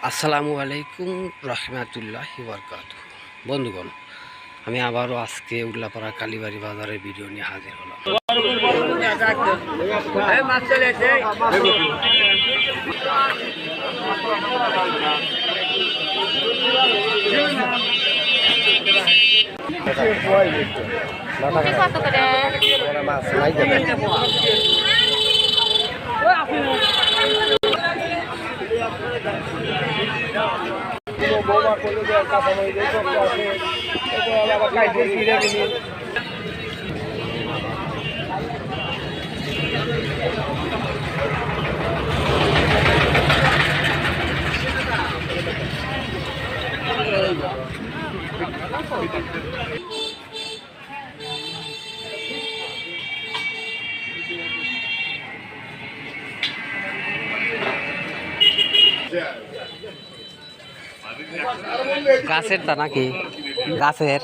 আসসালামু আলাইকুম রহমাতুল্লাহি বারাকাতুহু। বন্ধুগণ, আমি আবারও আজকে উল্লাপাড়া কালীবাড়ি বাজারের ভিডিও নিয়ে হাজির হলাম। বৌমা করলে যে কাঁচামরিচ আছে আবার কাইতে ফিরে গেলি গাছের তা নাকি গাছের